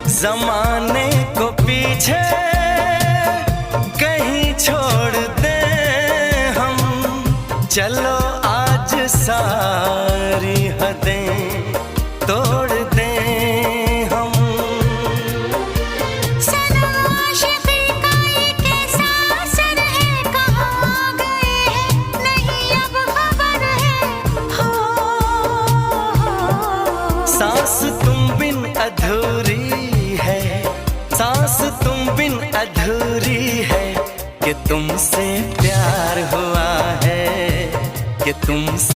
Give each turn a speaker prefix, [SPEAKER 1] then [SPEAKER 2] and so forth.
[SPEAKER 1] जमाने को पीछे कहीं छोड़ दे हम, चलो आज सारी हदें तोड़ दे हम।
[SPEAKER 2] सनम आशिक़ी का ये कैसा असर है, कहाँ गए हैं नहीं अब खबर है। हो
[SPEAKER 1] सांस तुम बिन अधूरी है, सांस तुम बिन अधूरी है, कि तुमसे प्यार हुआ है, कि तुमसे